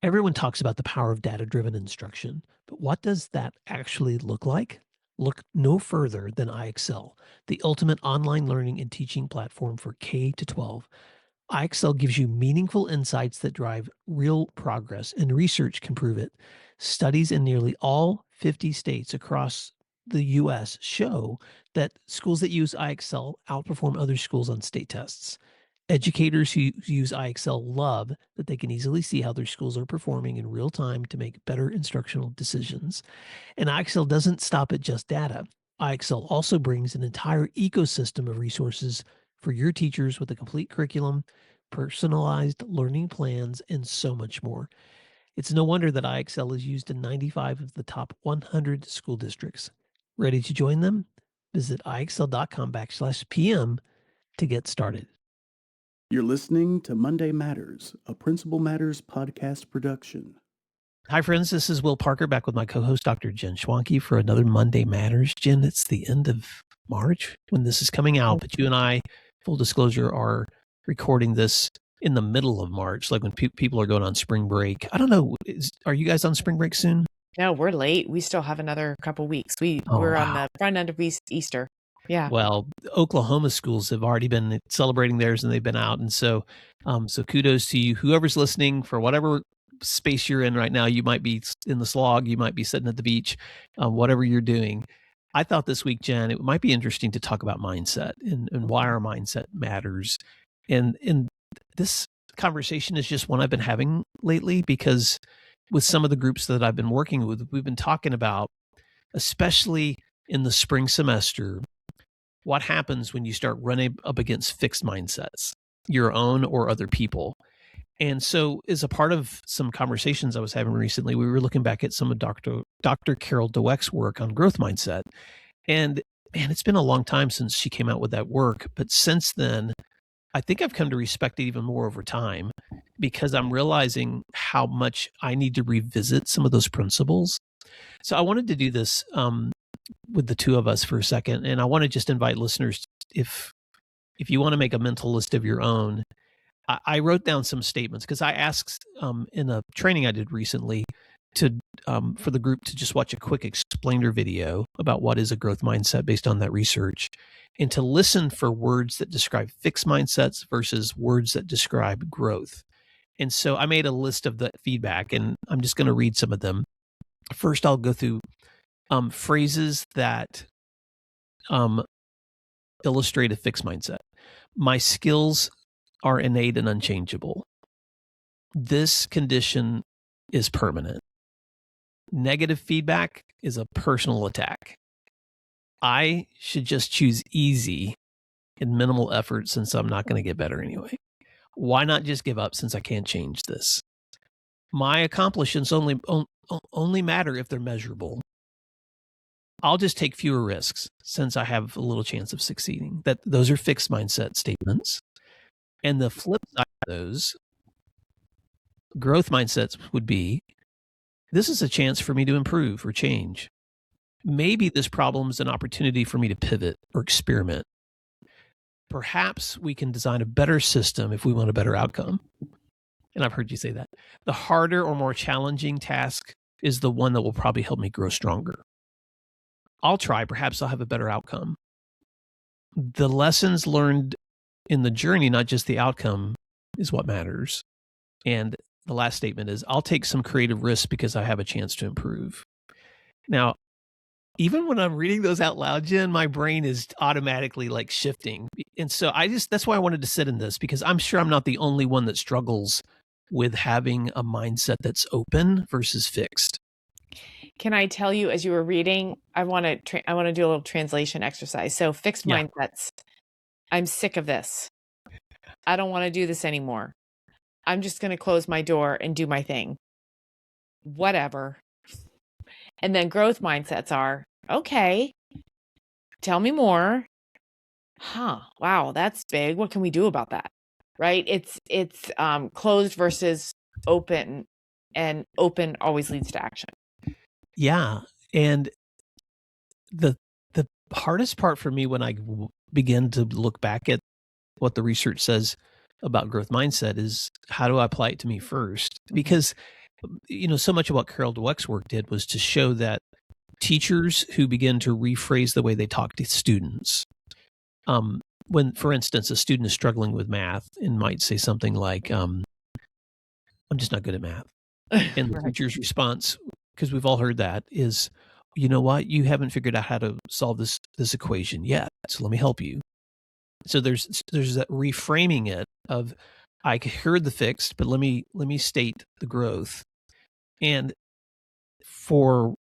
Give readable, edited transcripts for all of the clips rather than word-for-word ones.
Everyone talks about the power of data-driven instruction, but what does that actually look like? Look no further than iExcel, the ultimate online learning and teaching platform for K to 12. iExcel gives you meaningful insights that drive real progress, and research can prove it. Studies in nearly all 50 states across the US show that schools that use iExcel outperform other schools on state tests. Educators who use iExcel love that they can easily see how their schools are performing in real time to make better instructional decisions. And iExcel doesn't stop at just data. iExcel also brings an entire ecosystem of resources for your teachers with a complete curriculum, personalized learning plans, and so much more. It's no wonder that iExcel is used in 95 of the top 100 school districts. Ready to join them? Visit iexcel.com/PM to get started. You're listening to Monday Matters, a Principal Matters podcast production. Hi, friends. This is Will Parker back with my co-host, Dr. Jen Schwanke, for another Monday Matters. Jen, it's the end of March when this is coming out, but you and I, full disclosure, are recording this in the middle of March, like when people are going on spring break. I don't know. Are you guys on spring break soon? No, we're late. We still have another couple weeks. We're on the front end of Easter. Yeah. Well, Oklahoma schools have already been celebrating theirs and they've been out. And so kudos to you, whoever's listening, for whatever space you're in right now. You might be in the slog, you might be sitting at the beach, whatever you're doing. I thought this week, Jen, it might be interesting to talk about mindset and why our mindset matters. And this conversation is just one I've been having lately because with some of the groups that I've been working with, we've been talking about, especially in the spring semester, what happens when you start running up against fixed mindsets, your own or other people. And so as a part of some conversations I was having recently, we were looking back at some of Dr. Carol Dweck's work on growth mindset. And man, it's been a long time since she came out with that work. But since then, I think I've come to respect it even more over time because I'm realizing how much I need to revisit some of those principles. So I wanted to do this with the two of us for a second. And I want to just invite listeners, if you want to make a mental list of your own, I wrote down some statements because I asked in a training I did recently for the group to just watch a quick explainer video about what is a growth mindset based on that research, and to listen for words that describe fixed mindsets versus words that describe growth. And so I made a list of the feedback, and I'm just going to read some of them. First, I'll go through phrases that illustrate a fixed mindset. My skills are innate and unchangeable. This condition is permanent. Negative feedback is a personal attack. I should just choose easy and minimal effort since I'm not going to get better anyway. Why not just give up since I can't change this? My accomplishments only matter if they're measurable. I'll just take fewer risks since I have a little chance of succeeding. Those are fixed mindset statements. And the flip side of those growth mindsets would be, this is a chance for me to improve or change. Maybe this problem is an opportunity for me to pivot or experiment. Perhaps we can design a better system if we want a better outcome. And I've heard you say that. The harder or more challenging task is the one that will probably help me grow stronger. I'll try, perhaps I'll have a better outcome. The lessons learned in the journey, not just the outcome, is what matters. And the last statement is, I'll take some creative risks because I have a chance to improve. Now, even when I'm reading those out loud, Jen, my brain is automatically like shifting. And so that's why I wanted to sit in this, because I'm sure I'm not the only one that struggles with having a mindset that's open versus fixed. Can I tell you, as you were reading, I want to do a little translation exercise. So fixed mindsets. I'm sick of this. I don't want to do this anymore. I'm just going to close my door and do my thing. Whatever. And then growth mindsets are, okay, tell me more. Wow, that's big. What can we do about that? Right? It's closed versus open, and open always leads to action. Yeah. And the hardest part for me when I begin to look back at what the research says about growth mindset is, how do I apply it to me first? Because so much of what Carol Dweck's work did was to show that teachers who begin to rephrase the way they talk to students, when, for instance, a student is struggling with math and might say something like, I'm just not good at math. And the teacher's response, because we've all heard that, is, you know what, you haven't figured out how to solve this equation yet, so let me help you. So there's that reframing it of, I heard the fixed, but let me state the growth. And for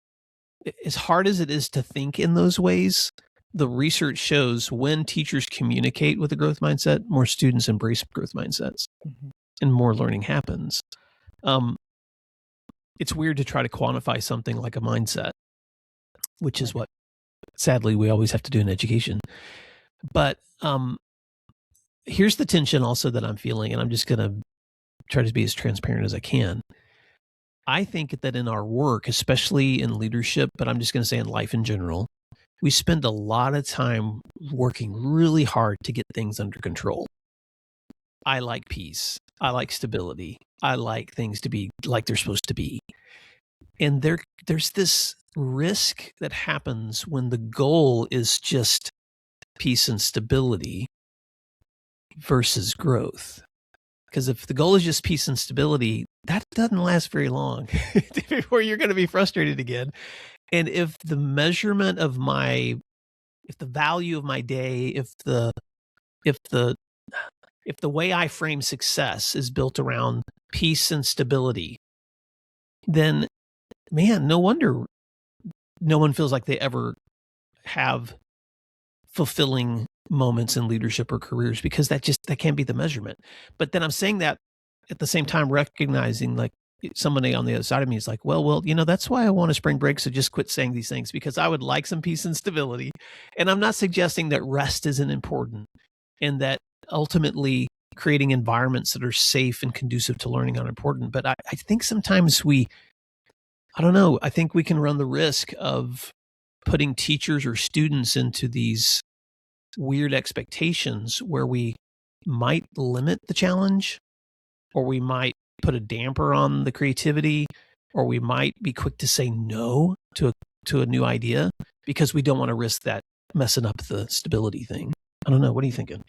as hard as it is to think in those ways, the research shows when teachers communicate with a growth mindset, more students embrace growth mindsets, and more learning happens. It's weird to try to quantify something like a mindset, which is what, sadly, we always have to do in education. But here's the tension also that I'm feeling, and I'm just going to try to be as transparent as I can. I think that in our work, especially in leadership, but I'm just going to say in life in general, we spend a lot of time working really hard to get things under control. I like peace. I like stability. I like things to be like they're supposed to be. And there's this risk that happens when the goal is just peace and stability versus growth. Because if the goal is just peace and stability, that doesn't last very long before you're going to be frustrated again. And if the measurement of if the value of my day, if the way I frame success is built around peace and stability, then, man, no wonder no one feels like they ever have fulfilling moments in leadership or careers, because that can't be the measurement. But then I'm saying that at the same time, recognizing like somebody on the other side of me is like, well, that's why I want a spring break. So just quit saying these things, because I would like some peace and stability. And I'm not suggesting that rest isn't important, and that ultimately creating environments that are safe and conducive to learning are important. But I think sometimes I think we can run the risk of putting teachers or students into these weird expectations where we might limit the challenge, or we might put a damper on the creativity, or we might be quick to say no to a new idea because we don't want to risk that messing up the stability thing. I don't know. What are you thinking?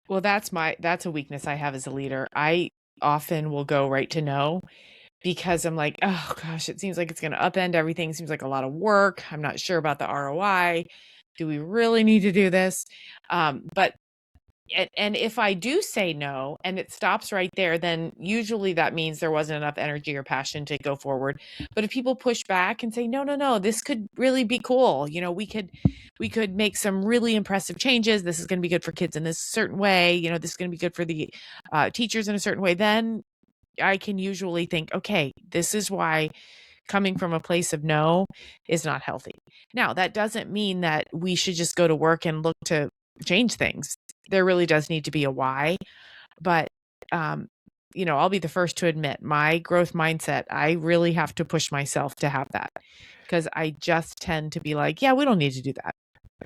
Well, that's a weakness I have as a leader. I often will go right to no, because I'm like, oh gosh, it seems like it's going to upend everything. It seems like a lot of work. I'm not sure about the ROI. Do we really need to do this? But if I do say no and it stops right there, then usually that means there wasn't enough energy or passion to go forward. But if people push back and say, no, this could really be cool. We could make some really impressive changes. This is going to be good for kids in this certain way. This is going to be good for the teachers in a certain way. Then I can usually think, okay, this is why coming from a place of no is not healthy. Now, that doesn't mean that we should just go to work and look to change things. There really does need to be a why. But, I'll be the first to admit my growth mindset, I really have to push myself to have that, because I just tend to be like, yeah, we don't need to do that.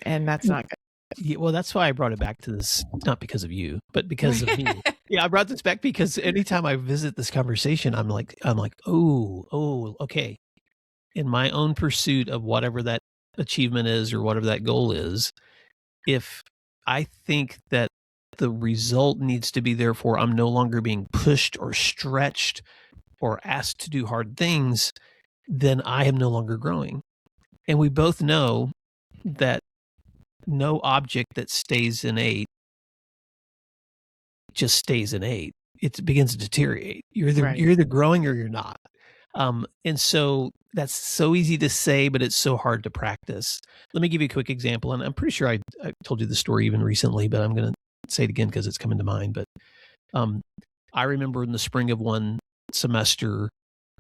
And that's not good. Yeah, well, that's why I brought it back to this, not because of you, but because of me. Yeah, I brought this back because anytime I visit this conversation, I'm like, oh, okay. In my own pursuit of whatever that achievement is or whatever that goal is, if I think that the result needs to be, therefore I'm no longer being pushed or stretched or asked to do hard things, then I am no longer growing. And we both know that no object that stays innate just stays innate. It begins to deteriorate. You're either growing or you're not. And so that's so easy to say, but it's so hard to practice. Let me give you a quick example. And I'm pretty sure I told you the story even recently, but I'm going to say it again because it's coming to mind. But I remember in the spring of one semester,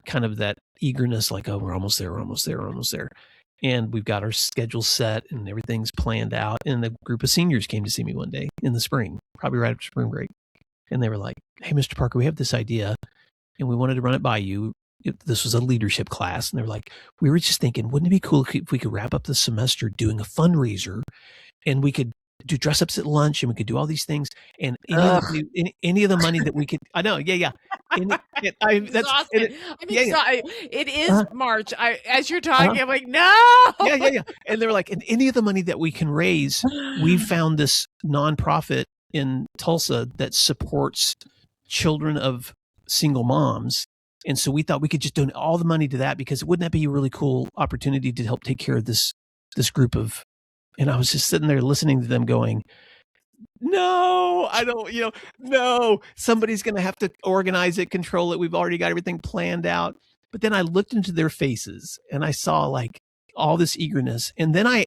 kind of that eagerness, like, oh, we're almost there. And we've got our schedule set and everything's planned out. And a group of seniors came to see me one day in the spring, probably right after spring break. And they were like, hey, Mr. Parker, we have this idea and we wanted to run it by you. This was a leadership class. And they were like, we were just thinking, wouldn't it be cool if we could wrap up the semester doing a fundraiser, and we could do dress ups at lunch, and we could do all these things. And any of the money that we could, I know, yeah. I'm exhausted. It is March. As you're talking, I'm like, no. Yeah. And they were like, and any of the money that we can raise, we found this nonprofit in Tulsa that supports children of single moms. And so we thought we could just donate all the money to that, because wouldn't that be a really cool opportunity to help take care of this group of, and I was just sitting there listening to them going, no, I don't, no, somebody's going to have to organize it, control it. We've already got everything planned out. But then I looked into their faces and I saw like all this eagerness. And then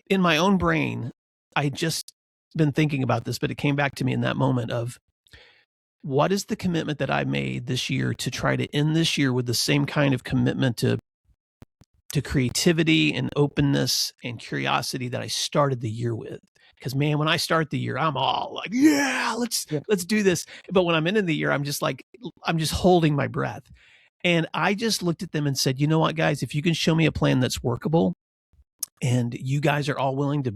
in my own brain, I had just been thinking about this, but it came back to me in that moment of, what is the commitment that I made this year to try to end this year with the same kind of commitment to creativity and openness and curiosity that I started the year with? Because man, when I start the year, I'm all like, yeah, let's do this. But when I'm in the year, I'm just holding my breath. And I just looked at them and said, you know what, guys, if you can show me a plan that's workable, and you guys are all willing to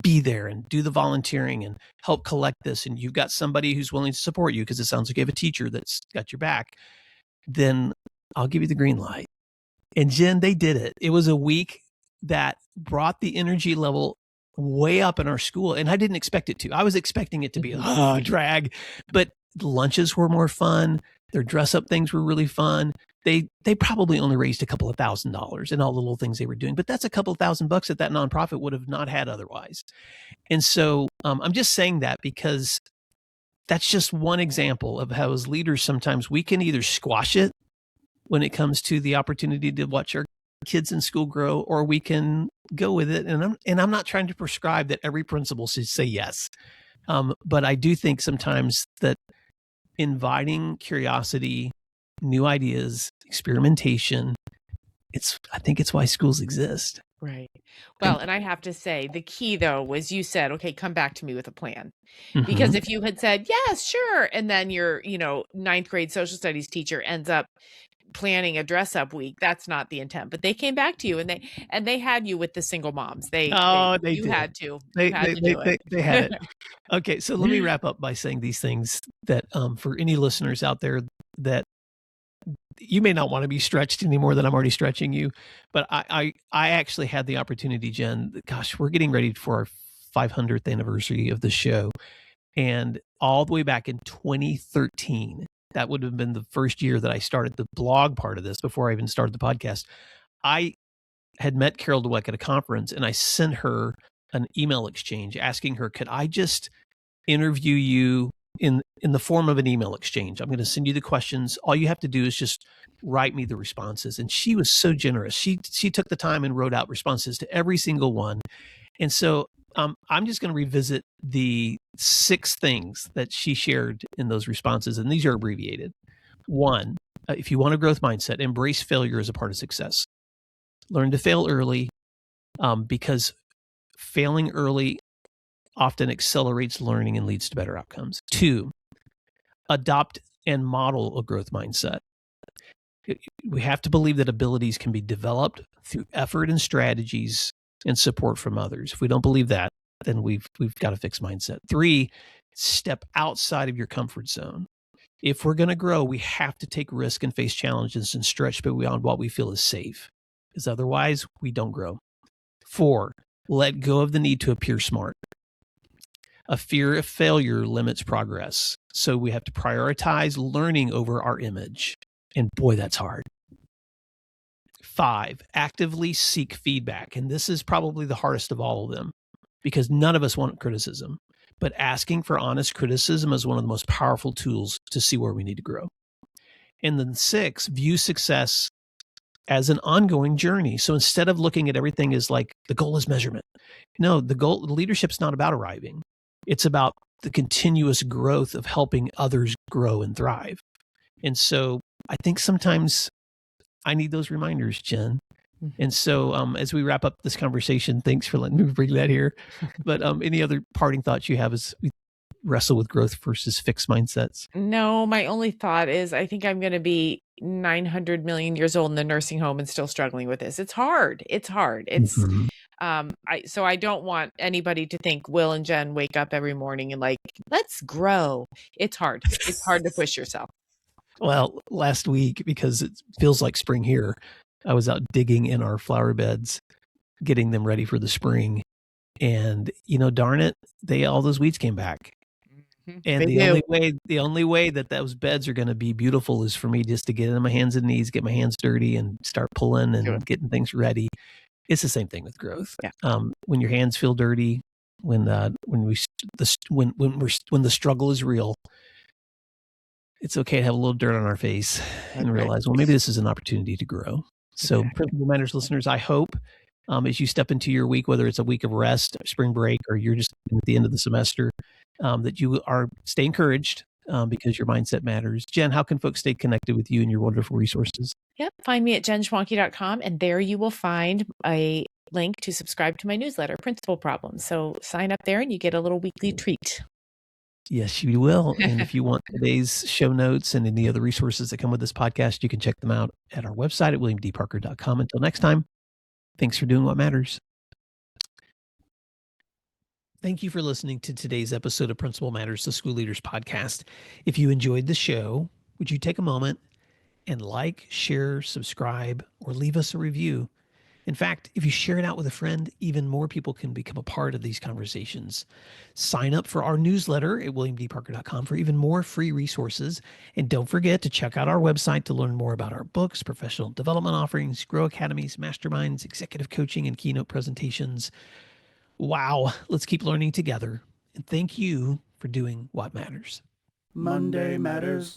be there and do the volunteering and help collect this, and you've got somebody who's willing to support you, because it sounds like you have a teacher that's got your back, then I'll give you the green light. And Jen, they did it. It was a week that brought the energy level way up in our school. And I didn't expect it to. I was expecting it to be a drag, but lunches were more fun. Their dress up things were really fun. They probably only raised a couple of $1,000s in all the little things they were doing, but that's a couple of $1,000 that nonprofit would have not had otherwise. And so I'm just saying that because that's just one example of how, as leaders, sometimes we can either squash it when it comes to the opportunity to watch our kids in school grow, or we can go with it. And I'm not trying to prescribe that every principal should say yes. But I do think sometimes that inviting curiosity, new ideas, experimentation, I think it's why schools exist. Right. Well, and I have to say, the key though was you said, okay, come back to me with a plan. Because if you had said, yes, sure, and then your, ninth grade social studies teacher ends up planning a dress up week, that's not the intent. But they came back to you, and they had you with the single moms. They had to. They had it. Okay, so let me wrap up by saying these things that for any listeners out there, that you may not want to be stretched any more than I'm already stretching you, but I actually had the opportunity, Jen. Gosh, we're getting ready for our 500th anniversary of the show, and all the way back in 2013. That would have been the first year that I started the blog part of this, before I even started the podcast. I had met Carol Dweck at a conference, and I sent her an email exchange asking her, could I just interview you in the form of an email exchange? I'm going to send you the questions. All you have to do is just write me the responses. And she was so generous. She took the time and wrote out responses to every single one. And so I'm just going to revisit the 6 things that she shared in those responses, and these are abbreviated. 1, if you want a growth mindset, embrace failure as a part of success. Learn to fail early, because failing early often accelerates learning and leads to better outcomes. 2, adopt and model a growth mindset. We have to believe that abilities can be developed through effort and strategies and support from others. If we don't believe that, then we've got a fixed mindset. 3, step outside of your comfort zone. If we're going to grow, we have to take risk and face challenges and stretch beyond what we feel is safe, because otherwise we don't grow. 4, let go of the need to appear smart. A fear of failure limits progress. So we have to prioritize learning over our image. And boy, that's hard. 5, actively seek feedback. And this is probably the hardest of all of them, because none of us want criticism. But asking for honest criticism is one of the most powerful tools to see where we need to grow. And then 6, view success as an ongoing journey. So instead of looking at everything as like the goal is measurement, no, the leadership's not about arriving. It's about the continuous growth of helping others grow and thrive. And so I think sometimes I need those reminders, Jen. And so as we wrap up this conversation, thanks for letting me bring that here. But any other parting thoughts you have as we wrestle with growth versus fixed mindsets? No, my only thought is I think I'm going to be 900 million years old in the nursing home and still struggling with this. It's hard. It's So I don't want anybody to think Will and Jen wake up every morning and like, let's grow. It's hard. It's hard to push yourself. Well, last week, because it feels like spring here, I was out digging in our flower beds, getting them ready for the spring. And, darn it, all those weeds came back. And the only way that those beds are going to be beautiful is for me just to get on my hands and knees, get my hands dirty and start pulling and getting things ready. It's the same thing with growth. Yeah. When your hands feel dirty, when the struggle is real, it's okay to have a little dirt on our face and realize, well, maybe this is an opportunity to grow. So, Principal Matters listeners, I hope as you step into your week, whether it's a week of rest, spring break, or you're just at the end of the semester, that you stay encouraged because your mindset matters. Jen, how can folks stay connected with you and your wonderful resources? Yep. Find me at jenschwanke.com, and there you will find a link to subscribe to my newsletter, Principal Problems. So sign up there and you get a little weekly treat. Yes, you will. And if you want today's show notes and any other resources that come with this podcast, you can check them out at our website at williamdparker.com. Until next time, thanks for doing what matters. Thank you for listening to today's episode of Principal Matters, the School Leaders Podcast. If you enjoyed the show, would you take a moment and like, share, subscribe, or leave us a review? In fact, if you share it out with a friend, even more people can become a part of these conversations. Sign up for our newsletter at williamdparker.com for even more free resources. And don't forget to check out our website to learn more about our books, professional development offerings, Grow Academies, masterminds, executive coaching, and keynote presentations. Wow, let's keep learning together. And thank you for doing what matters. Monday Matters.